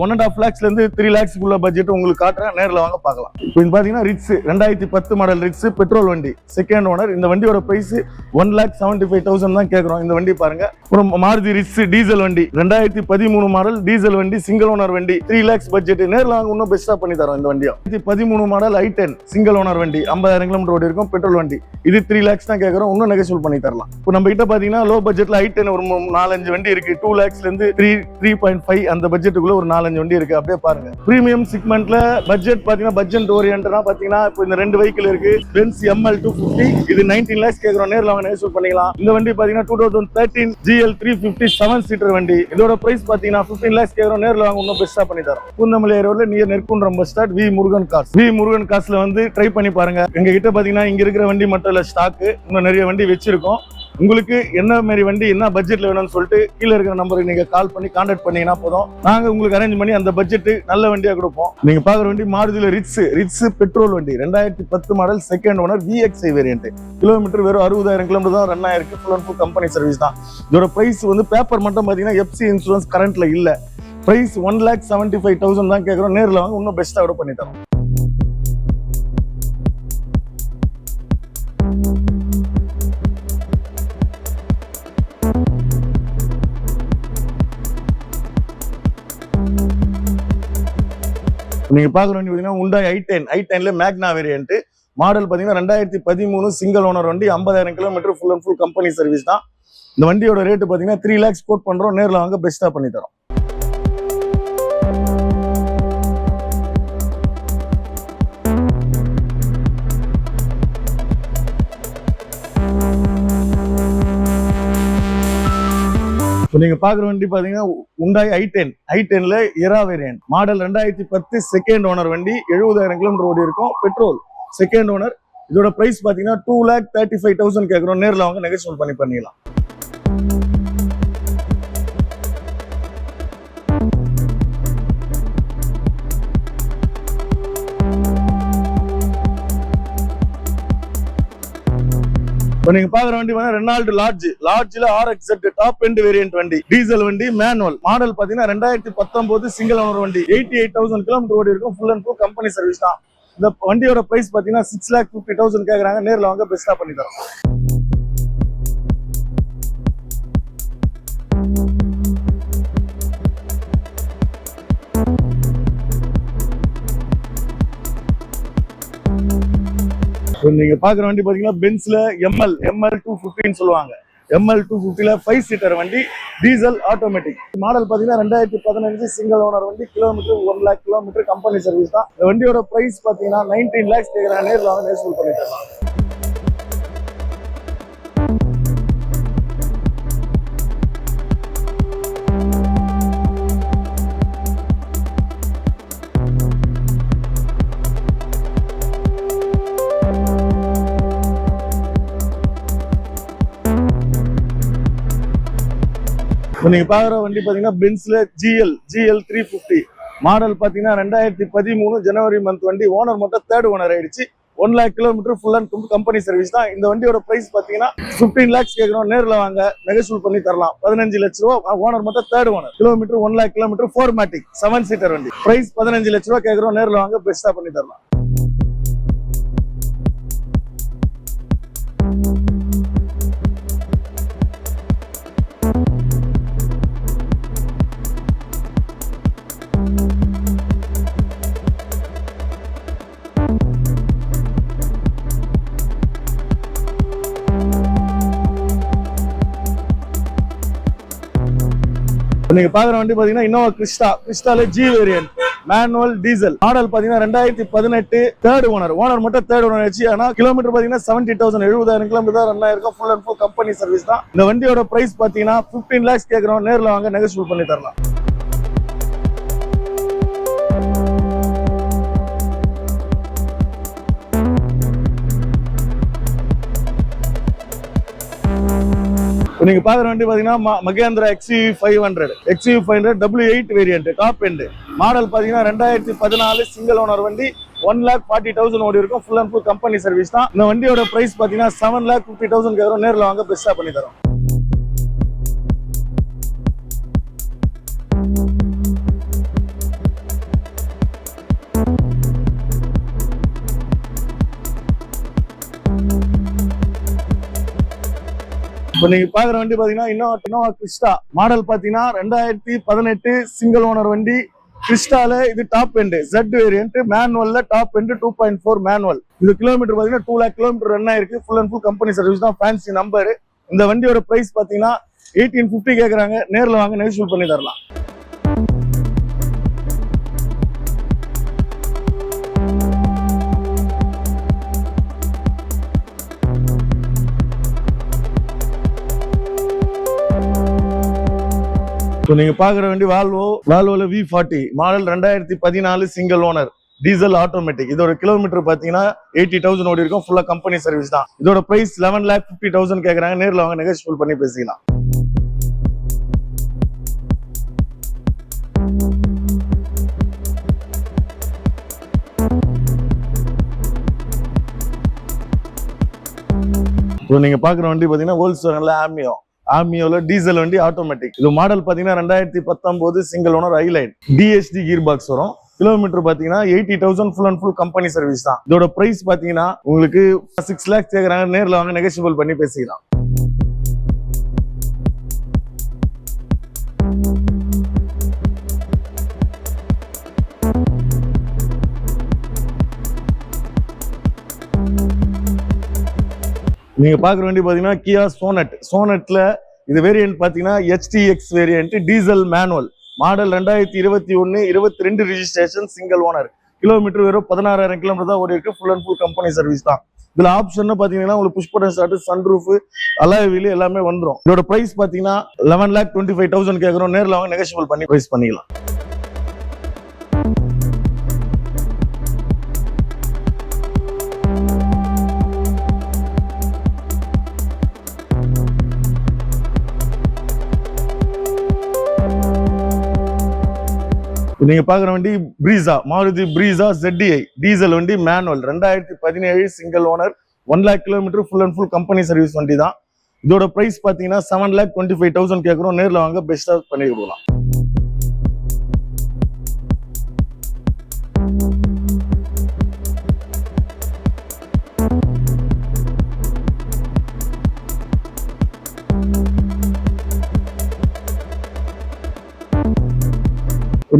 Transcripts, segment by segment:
1.5 lakhsல இருந்து 3 lakhs உள்ள budget உங்களுக்கு காட்டுறேன், நேரில் வாங்க பார்க்கலாம். இப்போ இது பாத்தீங்கன்னா ரிட்ஸ் 2010 மாடல் ரிட்ஸ் பெட்ரோல் வண்டி, செகண்ட் ஓனர். இந்த வண்டியோட பிரைஸ் 1,75,000 தான் கேட்குறோம். இந்த வண்டி பாருங்க. அப்புறம் மாருதி ரிட்ஸ் டீசல் வண்டி 2013 மாடல் டீசல் வண்டி, சிங்கிள் ஓனர் வண்டி, 3 lakhs பட்ஜெட். நேரில் வாங்க இன்னும் பெஸ்டா பண்ணி தரோம். இந்த வண்டியும் 2013 மாடல் i10 சிங்கிள் ஓனர் வண்டி, 50,000 கிலோமீட்டர் ஓடி இருக்கும், பெட்ரோல் வண்டி. இது 3 lakhs தான் கேட்குறோம், இன்னும் நெகோஷியபிள் பண்ணி தரலாம். இப்போ நம்ம கிட்ட பாத்தீங்கன்னா லோ பட்ஜெட்ல i10 ஒரு 4-5 வண்டி இருக்கு. 2 lakhsல இருந்து 3.5 அந்த பட்ஜெட்டுக்குள்ள ஒரு 4-5 வண்டி இருக்கு. அப்படியே பாருங்க. பிரீமியம் செக்மெண்ட்ல பட்ஜெட் பாத்தீங்கன்னா பட்ஜெட் ஓரியன்டா பாத்தீங்கன்னா இப்போ இந்த 2 வெஹிக்கிள் இருக்கு. பென்ஸ் ML 250 இது 19 lakhs கேக்குறோம், நேர்ல வாங்க நெகோஷியேட் பண்ணிக்கலாம். இந்த வண்டி பாத்தீங்கன்னா 2013 GL 350 7 சீட்டர் வண்டி. இதோட பிரைஸ் பாத்தீங்கன்னா 15 lakhs கேக்குறோம், நேர்ல வாங்க இன்னும் பெஸ்டா பண்ணி தரோம். பூந்தமல்லி ரோட்ல near Nerkundram bus stand, V Murugan கார்ஸ்ல வந்து ட்ரை பண்ணி பாருங்க. எங்க கிட்ட பாத்தீங்கன்னா இங்க இருக்கிற வண்டி மட்டும் இல்ல, ஸ்டாக் இன்னும் நிறைய வண்டி வச்சிருக்கோம். உங்களுக்கு என்ன மாதிரி வண்டி என்ன பட்ஜெட்ல வேணும்னு சொல்லிட்டு கீழே இருக்கிற நம்பருக்கு நீங்க கால் பண்ணி கான்டாக்ட் பண்ணீங்கன்னா போதும், நாங்க உங்களுக்கு அரேஞ்ச் பண்ணி அந்த பட்ஜெட் நல்ல வண்டியா கொடுப்போம். நீங்க பாக்குற வண்டி மாருதியில ரிட்ஸ் பெட்ரோல் வண்டி 2010 model second owner VXI variant. Kilometre வெறும் 60,000 கிலோமீட்டர் தான் ரன் ஆயிருக்கு. Full and full company service தான். இதோட பிரைஸ் வந்து பேப்பர் மட்டும் பாத்தீங்கன்னா FC இன்சூரன்ஸ் கரண்ட்ல இல்ல. பிரைஸ் 1,75,000 தான் கேட்கறோம், நேரில் வாங்க இன்னும் பெஸ்டா விட பண்ணி தரோம். நீங்க பாக்குற வண்டி பாத்தீங்கன்னா Hyundai i10ல மேக்னா வேரியன்ட். மாடல் பாத்தீங்கன்னா 2013 சிங்கிள் ஓனர் வண்டி, 50,000 kilometre, full and full company service தான். இந்த வண்டியோட ரேட் பாத்தீங்கன்னா 3 lakhs கோட் பண்றோம், நேரில் வாங்க பெஸ்டா பண்ணி தரோம். நீங்க பாக்குற வண்டி பாத்தீங்கன்னா Hyundai i10ல Era variant. Model 2010 second owner வண்டி, 70,000 கிலோமீட்டர் ஓடி இருக்கும், பெட்ரோல், செகண்ட் ஓனர். இதோட பிரைஸ் பாத்தீங்கன்னா 2,35,000 கேட்கறோம், நேரில் வாங்க நெகோஷியேட் பண்ணிக்கலாம். இப்போ நீங்க பாக்குற வண்டி ரெனால்ட் லார்ஜ்ல RXZ டாப் எண்ட் வேரியன்ட் வண்டி, டீசல் வண்டி, மேனுவல். மாடல் பாத்தீங்கன்னா 2019 சிங்கிள் ஓனர் வண்டி, 88,000 கிலோமீட்டர் ஓடி இருக்கும், full and full company service தான். இந்த வண்டியோட பிரைஸ் பாத்தீங்கன்னா 6,50,000 கேக்குறாங்க, நேரில் வாங்க பெஸ்டா பண்ணி தரோம். நீங்க பாக்குற வண்டி பாத்தீங்கன்னா பென்ஸ்ல ML 250 சொல்லுவாங்க. ML 250ல 5 சீட்டர் வண்டி, டீசல் ஆட்டோமேட்டிக். மாடல் பாத்தீங்கன்னா 2015 சிங்கிள் ஓனர் வண்டி, kilometre 1 lakh kilometre, company service தான். இந்த வண்டியோட பிரைஸ் பாத்தீங்கன்னா 19 lakhs கேக்குறாங்க, நேரில் வாங்க நெகோஷியேட் பண்ணி தரலாம். நீங்க பாக்குற வண்டி பாத்தீங்கன்னா பென்ஸ்ல GL 350. மாடல் பாத்தீங்கன்னா 2013 ஜனவரி மந்த் வண்டி. ஓனர் மட்டும் தேர்ட் ஓனர் ஆயிடுச்சு. 1 lakh kilometre, full and full company service தான். இந்த வண்டியோட பிரைஸ் பாத்தீங்கன்னா 15 lakhs கேட்கறோம், நேரில் வாங்க நெகோஷியேட் பண்ணி தரலாம். 15 லட்ச ரூபா. ஓனர் மட்டும் third owner. Kilometre 1 lakh kilometre, 4matic 7 seater வண்டி. பிரைஸ் 15 லட்ச ரூபா கேட்கறோம், நேரில் வாங்க பெஸ்டா பண்ணி தரலாம். நீங்க பாக்குற வண்டி பாத்தீங்கன்னா இன்னோவா கிறிஸ்டால G variant, manual, diesel. Model பாத்தீங்கன்னா 2018 தேர்ட் ஓனர் மட்டும் தேர்ட் ஓனர் ஆச்சு. ஆனா கிலோமீட்டர் பாத்தீங்கன்னா 70,000 70,000 கிலோமீட்டர் ரன் ஆயிருக்கும், full and full company service தான். இந்த வண்டியோட பிரைஸ் பாத்தீங்கன்னா 15 lakhs கேட்கறோம், நேரில் வாங்க நெகோஷியேட் பண்ணி தரலாம். நீங்க பாக்குற வண்டி பாத்தீங்கன்னா Mahindra XUV 500 W8 variant, top end. Model பாத்தீங்கன்னா 2014 சிங்கிள் ஓனர் வண்டி, 1,40,000 ஓடி இருக்கும், full and full company service தான். இந்த வண்டியோட பிரைஸ் பாத்தீங்கன்னா 7,50,000 கேட்கறோம், நேரில் வாங்க பெஸ்டா பண்ணி தரோம். இப்போ நீங்க பாக்குற வண்டி பாத்தீங்கன்னா இன்னோவா கிறிஸ்டா மாடல் பாத்தீங்கன்னா 2018 சிங்கிள் ஓனர் வண்டி. கிறிஸ்டால இது டாப் எண்ட் Z வேரியன்ட் மேனுவல்ல டாப் எண்ட் 2.4 மேனுவல். இது கிலோமீட்டர் பாத்தீங்கன்னா 2 lakh கிலோமீட்டர் ரன் ஆயிருக்கு. Full and full company service தான், ஃபேன்சி நம்பர். இந்த வண்டியோட பிரைஸ் பாத்தீங்கன்னா 1850 கேக்குறாங்க. நேர்ல வாங்க நெகோஷியேட் பண்ணி தரலாம். இப்போ நீங்க பாக்குற வண்டி வால்வோல V40 model 2014 single owner diesel automatic. இதோட கிலோமீட்டர் பாத்தீங்கன்னா 80,000 ஓடி இருக்கும். ஃபுல்லா கம்பெனி சர்வீஸ் தான். இதோட பிரைஸ் 11,50,000 கேக்குறாங்க. நேர்ல வாங்க நெகோஷியேட் பண்ணி பேசிக்கலாம். இப்போ நீங்க பாக்குற வண்டி பாத்தீங்கன்னா வோல்க்ஸ்வேகன்ல ஆமியோல டீசல் வண்டி ஆட்டோமேட்டிக். இது மாடல் பாத்தீங்கன்னா 2019 single owner highline DSD gear box வரும். கிலோமீட்டர் பாத்தீங்கன்னா 80,000 full and full company service தான். இதோட பிரைஸ் பாத்தீங்கன்னா உங்களுக்கு 6 lakhs கேக்குறாங்க. நேர்ல வாங்க நெகோஷியபிள் பண்ணி பேசிக்கலாம். நீங்க பாக்குற வண்டி பாத்தீங்கன்னா கியா சோனட்ல இது வேரியன்ட் பாத்தீங்கன்னா HTX variant diesel manual model 2021 22 registration single owner. Kilometre வெறும் 16,000 கிலோமீட்டர் தான் ஓடி இருக்கு. Full and full company service தான். இதுல ஆப்ஷன் பாத்தீங்கன்னா உங்களுக்கு push button start, sunroof, alloy wheel எல்லாமே வந்துடும். இதோட பிரைஸ் பாத்தீங்கன்னா 11,25,000 கேக்குறோம். நேர்ல வாங்க நெகோஷியபிள் பண்ணி பிரைஸ் பண்ணிக்கலாம். நீங்க பாக்குற வண்டி மாருதி பிரீசா ZDI டீசல் வண்டி manual 2017 single owner 1 lakh kilometre full and full company service வண்டி தான். இதோட பிரைஸ் பாத்தீங்கன்னா 7,25,000 கேக்குறோம். நேர்ல வாங்க பெஸ்டா பண்ணி கொடுக்கலாம்.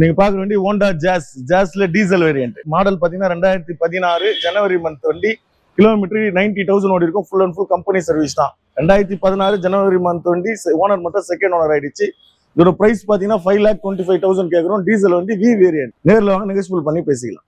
நீங்க பாக்குற வண்டி ஹோண்டா ஜாஸ்ல டீசல் வேரியன்ட் மாடல் பாத்தீங்கன்னா 2016 ஜனவரி மந்த் வண்டி. கிலோமீட்டர் 90,000 ஓடி இருக்கும். Full and full company service தான். 2016 ஜனவரி மந்த் வண்டி. ஓனர் மட்டும் செகண்ட் ஓனர் ஆயிடுச்சு. இதோட பிரைஸ் பாத்தீங்கன்னா 5,25,000 கேக்குறோம். டீசல் வண்டி V வேரியன்ட். நேர்ல வாங்க நெகோஷியபிள் பண்ணி பேசிக்கலாம்.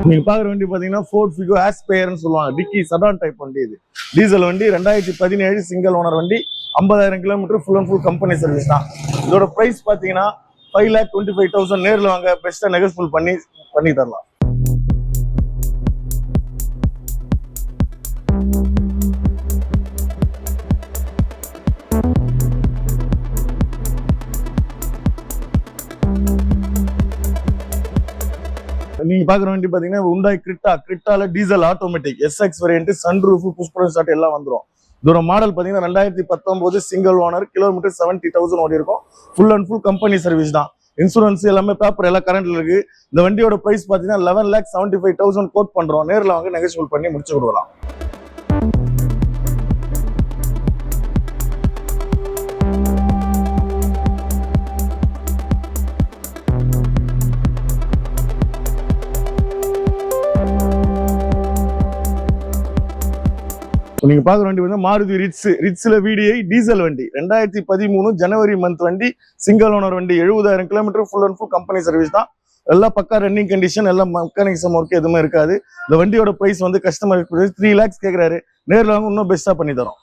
நீங்க பாக்குற வண்டி பாத்தீங்கன்னா Ford Figo ஆஸ்பயர்னு சொல்லுவாங்க. டிக்கி சடான் டைப் வண்டி. இது டீசல் வண்டி 2017 சிங்கிள் ஓனர் வண்டி. 50,000 kilometre full and full company service தான். இதோட பிரைஸ் பாத்தீங்கன்னா 5,25,000. நேர்ல வாங்க பெஸ்டா நெகோஷியபிள் பண்ணி தரலாம். நீங்க பாக்குற வண்டி பாத்தீங்கன்னா Hyundai கிரிட்டால diesel automatic SX variant sunroof push button start எல்லாம் வந்துரும். இதோட மாடல் பாத்தீங்கன்னா 2019 சிங்கிள் ஓனர். கிலோமீட்டர் 70,000 ஓடி இருக்கும். Full and full company service தான். இன்சூரன்ஸ் எல்லாமே பேப்பர் எல்லாம் கரண்ட்ல இருக்கு. இந்த வண்டியோட பிரைஸ் பாத்தீங்கன்னா 11,75,000 கோட் பண்றோம். நேர்ல வாங்க நெகோஷியபிள் பண்ணி முடிச்சு கொடுக்கலாம். நீங்க பாக்குற வண்டி வந்து மாருதி ரிட்ஸ்ல VDI டீசல் வண்டி 2013 ஜனவரி மந்த் வண்டி. சிங்கிள் ஓனர் வண்டி. 70,000 kilometre full and full company service தான். எல்லாம் பக்கா ரன்னிங் கண்டிஷன், எல்லாம் மெக்கானிக்ஸம் ஒர்க் எதுவுமே இருக்காது. இந்த வண்டியோட பிரைஸ் வந்து கஸ்டமர் 3 lakhs கேக்குறாரு. நேர்ல வாங்க இன்னும் பெஸ்டா பண்ணி தரோம்.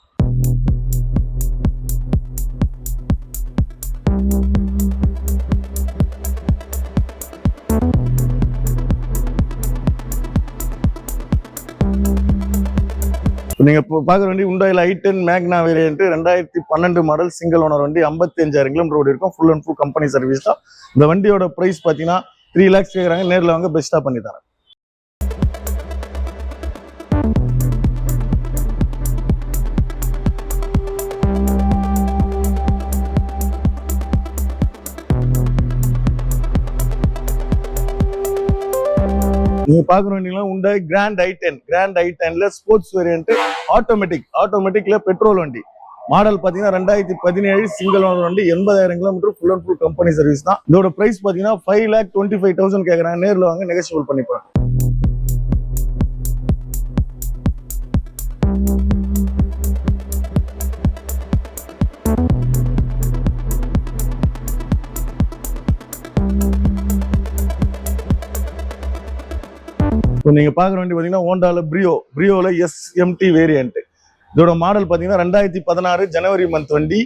நீங்க பாக்குற வண்டி Hyundai i10 மேக்னா வேரியன்ட் 2012 மாடல் சிங்கிள் ஓனர் வண்டி. 55,000 கிலோமீட்டர் ஓடி இருக்கும். Full and full company service தான். இந்த வண்டியோட பிரைஸ் பாத்தீங்கன்னா 3 lakhs கேக்குறாங்க. நேர்ல வாங்க பெஸ்டா பண்ணி தரேன். நீங்க பாக்குற வண்டிலாம் உண்டாய் கிராண்ட் ஐ10ல ஸ்போர்ட்ஸ் வேரியன்ட் ஆட்டோமேட்டிக்ல பெட்ரோல் வண்டி. மாடல் பாத்தீங்கன்னா 2017 சிங்கிள் ஓனர் வண்டி, 80,000 kilometre, full and full company service தான். இதோட பிரைஸ் பாத்தீங்கன்னா 5,25,000 கேக்குறாங்க. நேர்ல வாங்க, நெகோஷியபிள் பண்ணிப்பாங்க. இப்போ நீங்க பாக்குற வண்டி பாத்தீங்கன்னா ஹோண்டால பிரியோல SMT வேரியன்ட். இதோட மாடல் பாத்தீங்கன்னா 2016 ஜனவரி மந்த் வண்டி.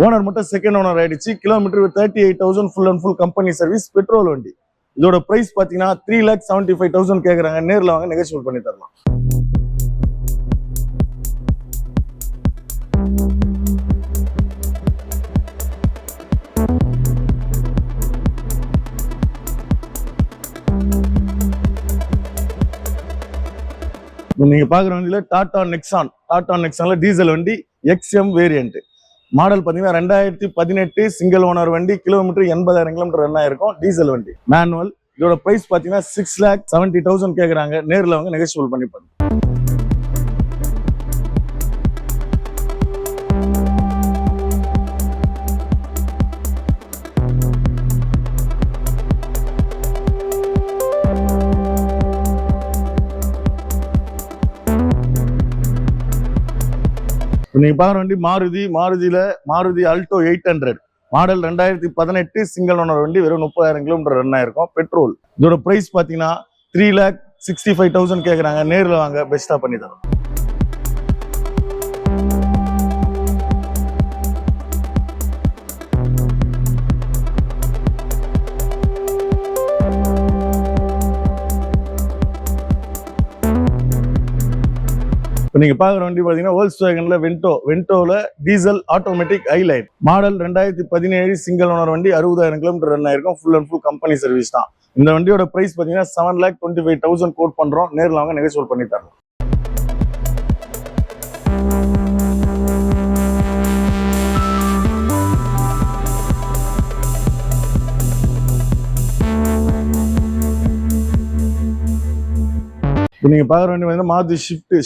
ஓனர் மட்டும் செகண்ட் ஓனர் ஆயிடுச்சு. Kilometre 38,000, full and full company service, petrol வண்டி. இதோட பிரைஸ் பாத்தீங்கன்னா 3,75,000 கேக்குறாங்க. நேர்ல வாங்க, நெகோஷியபிள் பண்ணி தரலாம். நீங்க பாக்குற வண்டியில டாடா நெக்ஸான்ல டீசல் வண்டி XM வேரியன்ட். மாடல் பாத்தீங்கன்னா 2018 சிங்கிள் ஓனர் வண்டி. கிலோமீட்டர் 80,000 கிலோமீட்டர் ரன் ஆயிருக்கும். டீசல் வண்டி, மேனுவல். இதோட பிரைஸ் பாத்தீங்கன்னா 6,70,000 கேக்குறாங்க. நேர்ல வாங்க, நெகோஷியபிள் பண்ணிப்பாங்க. நீங்க பாக்குற வண்டி Maruti Alto 800. Model 2018 single owner வண்டி. வெறும் 30,000 கிலோமீட்டர் ரன் ஆயிருக்கும். பெட்ரோல். இதோட பிரைஸ் பாத்தீங்கன்னா 3,65,000 கேக்குறாங்க. நேர்ல வாங்க, பெஸ்டா பண்ணி தரோம். நீங்க பாக்குற வண்டி பாத்தீங்கன்னா வோல்க்ஸ்வேகன்ல வென்டோல diesel automatic highline. Model 2017 single owner வண்டி. 60,000 கிலோமீட்டர் ரன் ஆயிருக்கும். Full and full company service தான். இந்த வண்டியோட பிரைஸ் பாத்தீங்கன்னா 7,25,000 கோட் பண்றோம். நேர்ல வாங்க, நெகோஷியபிள் பண்ணி தரலாம். நீங்க பாக்குற வண்டி வந்து மாருதி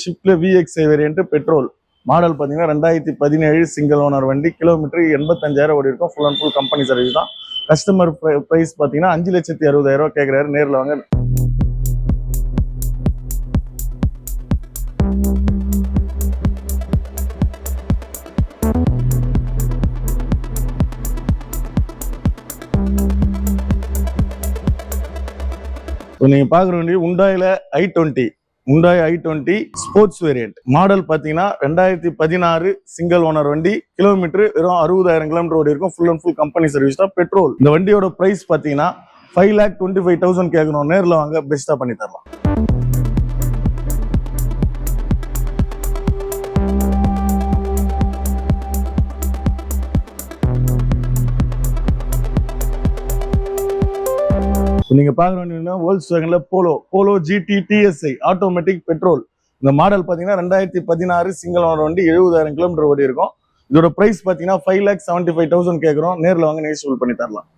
ஷிஃப்ட்ல VXi வேரியன்ட் பெட்ரோல். மாடல் பாத்தீங்கன்னா 2017 சிங்கிள் ஓனர் வண்டி. கிலோமீட்டர் 85,000 ஓடி இருக்கும். Full and full company service தான். கஸ்டமர் பிரைஸ் பாத்தீங்கன்னா 5,60,000 கேக்குறாரு. நேர்ல வாங்க. நீங்க பாக்குற வண்டி உண்டாய் i20 ஸ்போர்ட்ஸ் வேரியன்ட். மாடல் பாத்தீங்கன்னா 2016 சிங்கிள் ஓனர் வண்டி. கிலோமீட்டர் வெறும் 60,000 கிலோமீட்டர் ஓடி இருக்கும். Full and full company service தான். பெட்ரோல். இந்த வண்டியோட பிரைஸ் பாத்தீங்கன்னா 5,25,000 கேட்கணும். நேர்ல வாங்க, பெஸ்டா பண்ணி தரலாம். நீங்க பாக்குற வண்டி வோல்க்ஸ்வேகன்ல Polo GT TSI automatic petrol. இந்த மாடல் பாத்தீங்கன்னா 2016 சிங்கிள் ஓனர் வண்டி. 70,000 கிலோமீட்டர் ஓடி இருக்கும். இதோட பிரைஸ் பாத்தீங்கன்னா 5,75,000 கேக்குறோம். நேர்ல வாங்க, நெகோஷியபிள் பண்ணி தரலாம்.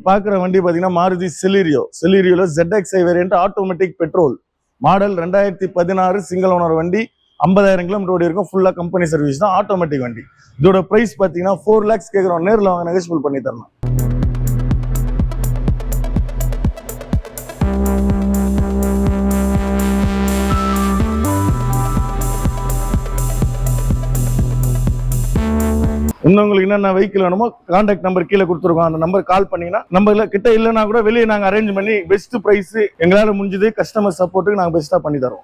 பாக்குற வண்டி பாத்தீங்கன்னா மாருதி செலிரியோல ZXi variant automatic petrol. Model 2016 single owner வண்டி. 50,000 கிலோமீட்டர் ஓடி இருக்கும். ஃபுல்லா கம்பெனி சர்வீஸ் தான். ஆட்டோமேட்டிக் வண்டி. இதோட பிரைஸ் பாத்தீங்கன்னா 4 lakhs கேக்குறோம். நேர்ல வாங்க, நெகோஷியபிள் பண்ணி தரலாம். இன்னும் உங்களுக்கு என்னென்ன வெஹிக்கிள் வேணுமோ கான்டாக்ட் நம்பர் கீழே கொடுத்துருக்கோம். அந்த நம்பர் கால் பண்ணீங்கன்னா நம்பர்ல கிட்ட இல்லைன்னா கூட வெளியே நாங்க அரேஞ்ச் பண்ணி பெஸ்ட் பிரைஸ் எங்களால முடிஞ்சது கஸ்டமர் சப்போர்ட்டுக்கு நாங்க பெஸ்டா பண்ணி தரோம்.